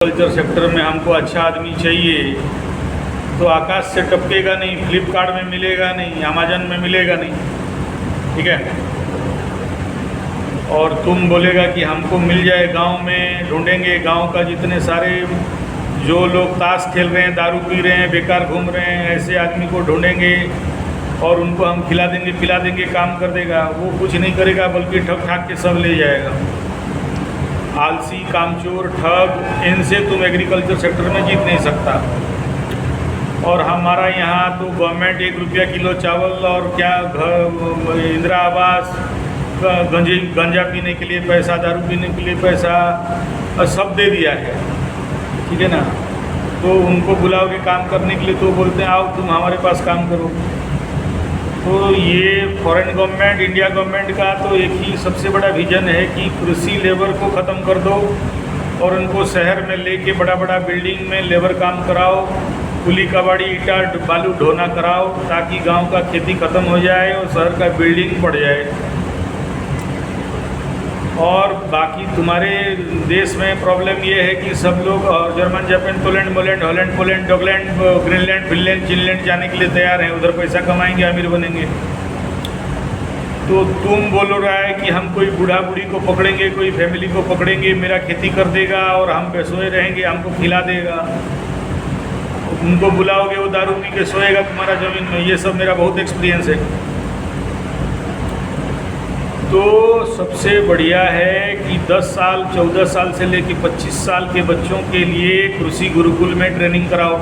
Culture sector में हमको अच्छा आदमी चाहिए तो आकाश से टपकेगा नहीं, फ्लिपकार्ट में मिलेगा नहीं, अमेजन में मिलेगा नहीं, ठीक है। और तुम बोलेगा कि हमको मिल जाए, गांव में ढूंढेंगे, गांव का जितने सारे जो लोग ताश खेल रहे हैं, दारू पी रहे हैं, बेकार घूम रहे हैं, ऐसे आदमी को ढूंढेंगे और उनको हम खिला देंगे पिला देंगे, काम कर देगा। वो कुछ नहीं करेगा बल्कि ठग ठाक के सब ले जाएगा। आलसी, कामचोर, ठग, इनसे तुम एग्रीकल्चर सेक्टर में जीत नहीं सकता। और हमारा यहाँ तो गवर्नमेंट 1 रुपया किलो चावल और क्या घर, इंदिरा आवास, गंजा पीने के लिए पैसा, दारू पीने के लिए पैसा, सब दे दिया है, ठीक है ना। तो उनको बुलाओगे काम करने के लिए तो बोलते हैं आओ तुम हमारे पास काम करो। तो ये फॉरेन गवर्नमेंट, इंडिया गवर्नमेंट का तो एक ही सबसे बड़ा विज़न है कि कृषि लेबर को ख़त्म कर दो और उनको शहर में लेके बड़ा बड़ा बिल्डिंग में लेबर काम कराओ, कुली कबाड़ी, ईटा बालू ढोना कराओ, ताकि गांव का खेती ख़त्म हो जाए और शहर का बिल्डिंग बढ़ जाए। और बाकी तुम्हारे देश में प्रॉब्लम ये है कि सब लोग जर्मन, जापान, पोलैंड, मोलैंड, हॉलैंड, पोलैंड, डॉगलैंड, ग्रीनलैंड, फिनलैंड, चिनलैंड जाने के लिए तैयार हैं, उधर पैसा कमाएंगे, अमीर बनेंगे। तो तुम बोल रहा है कि हम कोई बूढ़ा बूढ़ी को पकड़ेंगे, कोई फैमिली को पकड़ेंगे, मेरा खेती कर देगा और हम पे सोए रहेंगे, हमको खिला देगा। उनको बुलाओगे, वो दारू पी के सोएगा तुम्हारा ज़मीन में। ये सब मेरा बहुत एक्सपीरियंस है। तो सबसे बढ़िया है कि 10 साल, 14 साल से लेकर 25 साल के बच्चों के लिए कृषि गुरुकुल में ट्रेनिंग कराओ।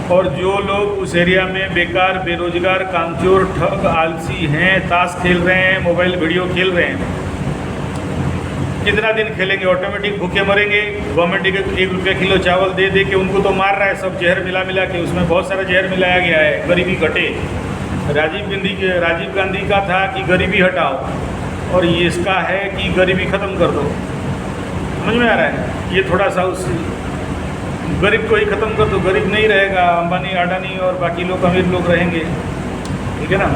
और जो लोग उस एरिया में बेकार, बेरोजगार, कामचोर, ठग, आलसी हैं, ताश खेल रहे हैं, मोबाइल वीडियो खेल रहे हैं, कितना दिन खेलेंगे? ऑटोमेटिक भूखे मरेंगे। गवर्नमेंट 1 रुपया किलो चावल दे दे के उनको तो मार रहा है, सब जहर मिला मिला के। उसमें बहुत सारा जहर मिलाया गया है, गरीबी घटे। राजीव गांधी का था कि गरीबी हटाओ, और ये इसका है कि गरीबी ख़त्म कर दो। समझ में आ रहा है? ये थोड़ा सा उस गरीब को ही ख़त्म कर दो, गरीब नहीं रहेगा, अंबानी, अडानी और बाकी लोग अमीर लोग रहेंगे, ठीक है ना।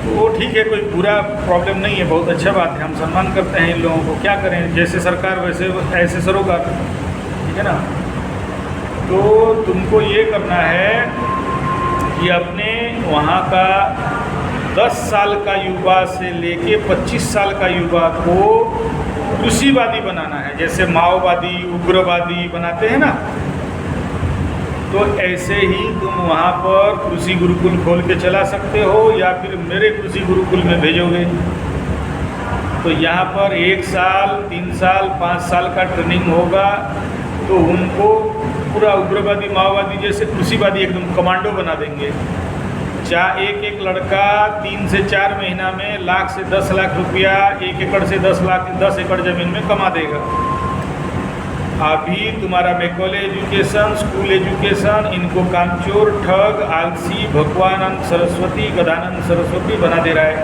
तो वो ठीक है, कोई बुरा प्रॉब्लम नहीं है, बहुत अच्छा बात है, हम सम्मान करते हैं इन लोगों को। क्या करें, जैसे सरकार वैसे ऐसे सरोकार, ठीक है ना। तो तुमको ये करना है कि अपने वहाँ का 10 साल का युवा से लेके 25 साल का युवा को कृषिवादी बनाना है। जैसे माओवादी, उग्रवादी बनाते हैं ना, तो ऐसे ही तुम वहाँ पर कृषि गुरुकुल खोल के चला सकते हो, या फिर मेरे कृषि गुरुकुल में भेजोगे तो यहाँ पर 1 साल, 3 साल, 5 साल का ट्रेनिंग होगा। तो उनको पूरा उग्रवादी, माओवादी जैसे कृषिवादी एकदम कमांडो बना देंगे। एक लड़का 3 से 4 महीना में लाख से 10 लाख रुपया, 1 एकड़ से 10 एकड़ ज़मीन में कमा देगा। अभी तुम्हारा मैकॉले एजुकेशन, स्कूल एजुकेशन इनको कामचोर, ठग, आलसी, भगवानंद सरस्वती, गदानंद सरस्वती बना दे रहा है।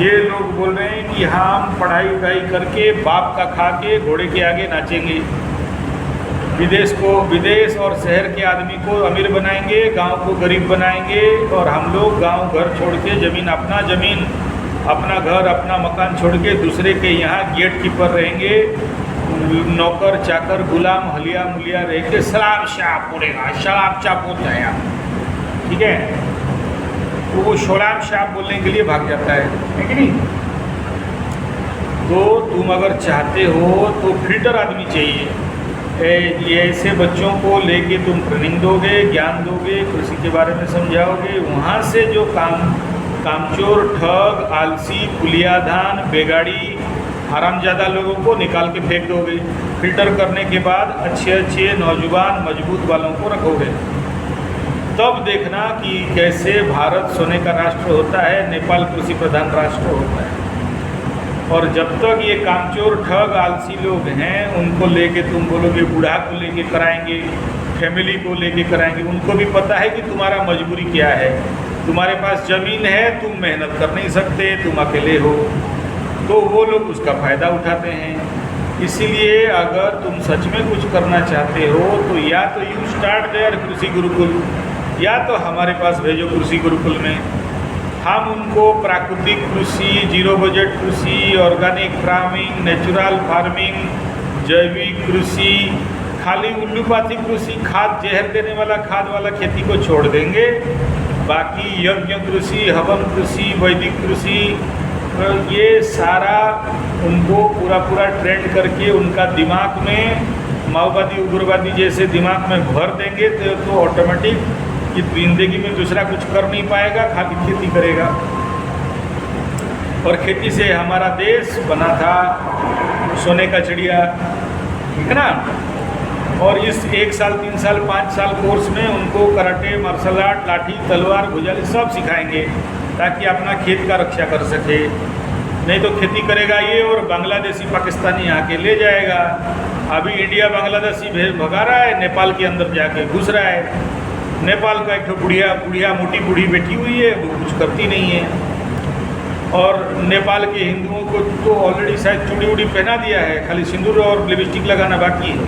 ये लोग बोल रहे हैं कि हम पढ़ाई वढ़ाई करके बाप का खा के घोड़े के आगे नाचेंगे। विदेश और शहर के आदमी को अमीर बनाएंगे, गांव को गरीब बनाएंगे, और हम लोग गांव घर छोड़ के ज़मीन, अपना घर, अपना मकान छोड़ के दूसरे के यहाँ गेट कीपर रहेंगे, नौकर चाकर, गुलाम, हलिया मुलिया रह के सलाम शाह पड़ेगा, शराब चाप होता है यहाँ, ठीक है। तो वो शराब शाह बोलने के लिए भाग जाता है कि नहीं। तो तुम अगर चाहते हो तो फिल्टर आदमी चाहिए। ये ऐसे बच्चों को लेके तुम ट्रेनिंग दोगे, ज्ञान दोगे, कृषि के बारे में समझाओगे। वहाँ से जो कामचोर, ठग, आलसी, कुलियाधान, बेगाड़ी, हरामजादा लोगों को निकाल के फेंक दोगे। फिल्टर करने के बाद अच्छे नौजवान मजबूत वालों को रखोगे। तब देखना कि कैसे भारत सोने का राष्ट्र होता है, नेपाल कृषि प्रधान राष्ट्र होता है। और जब तक ये कामचोर, ठग, आलसी लोग हैं, उनको लेके तुम बोलोगे बूढ़ा को लेके कराएंगे, फैमिली को लेके कराएंगे, उनको भी पता है कि तुम्हारा मजबूरी क्या है। तुम्हारे पास ज़मीन है, तुम मेहनत कर नहीं सकते, तुम अकेले हो, तो वो लोग उसका फ़ायदा उठाते हैं। इसीलिए अगर तुम सच में कुछ करना चाहते हो तो या तो यू स्टार्ट देयर कृषि गुरुकुल, या तो हमारे पास भेजो कृषि गुरुकुल में। हम उनको प्राकृतिक कृषि, जीरो बजट कृषि, ऑर्गेनिक फार्मिंग, नेचुरल फार्मिंग, जैविक कृषि, खाली उल्लूपाती कृषि, खाद जहर देने वाला खाद वाला खेती को छोड़ देंगे। बाकी यज्ञ कृषि, हवन कृषि, वैदिक कृषि, ये सारा उनको पूरा ट्रेंड करके उनका दिमाग में माओवादी उग्रवादी जैसे दिमाग में भर देंगे तो ऑटोमेटिक कि ज़िंदगी में दूसरा कुछ कर नहीं पाएगा, खाली खेती करेगा। और खेती से हमारा देश बना था सोने का चिड़िया, ठीक है ना। और इस 1 साल 3 साल 5 साल कोर्स में उनको कराटे, मार्शल आर्ट, लाठी तलवार भुजाली सब सिखाएंगे ताकि अपना खेत का रक्षा कर सके। नहीं तो खेती करेगा ये और बांग्लादेशी पाकिस्तानी आके ले जाएगा। अभी इंडिया बांग्लादेशी भगा रहा है, नेपाल के अंदर जाके घुस रहा है। नेपाल का एक बुढ़िया मोटी बूढ़ी बैठी हुई है, वो कुछ करती नहीं है। और नेपाल के हिंदुओं को तो ऑलरेडी शायद चूड़ी उड़ी पहना दिया है, खाली सिंदूर और लिपस्टिक लगाना बाकी है।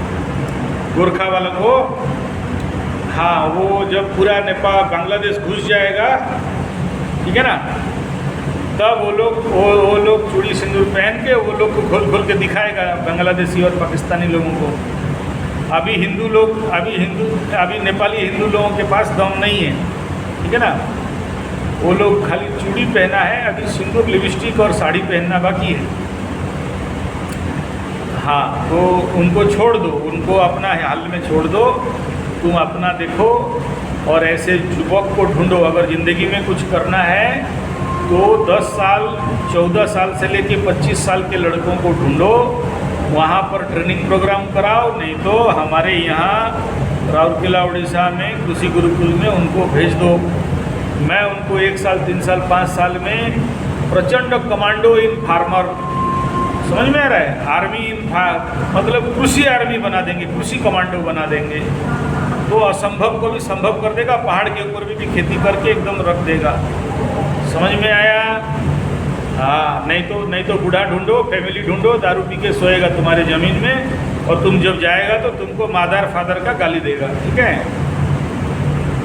गोरखा वालों को, हाँ, वो जब पूरा नेपाल बांग्लादेश घुस जाएगा, ठीक है ना, तब वो लोग चूड़ी सिंदूर पहन के वो लोग को खोल के दिखाएगा बांग्लादेशी और पाकिस्तानी लोगों को। अभी नेपाली हिंदू लोगों के पास दम नहीं है, ठीक है ना। वो लोग खाली चूड़ी पहना है, अभी सिंदूर लिपस्टिक और साड़ी पहनना बाकी है। हाँ, तो उनको छोड़ दो, उनको अपना हाल में छोड़ दो, तुम अपना देखो। और ऐसे युवक को ढूंढो, अगर ज़िंदगी में कुछ करना है तो 10 साल 14 साल से लेके 25 साल के लड़कों को ढूंढो, वहाँ पर ट्रेनिंग प्रोग्राम कराओ। नहीं तो हमारे यहाँ राउरकेला उड़ीसा में कृषि गुरुकुल में उनको भेज दो। मैं उनको 1 साल 3 साल 5 साल में प्रचंड कमांडो इन फार्मर, समझ में आ रहा है, आर्मी इन मतलब कृषि आर्मी बना देंगे, कृषि कमांडो बना देंगे। तो असंभव को भी संभव कर देगा, पहाड़ के ऊपर भी खेती करके एकदम रख देगा। समझ में आया? हाँ, नहीं तो बूढ़ा ढूंढो, फैमिली ढूंढो, दारू पी के सोएगा तुम्हारे ज़मीन में, और तुम जब जाएगा तो तुमको मादर फादर का गाली देगा, ठीक है।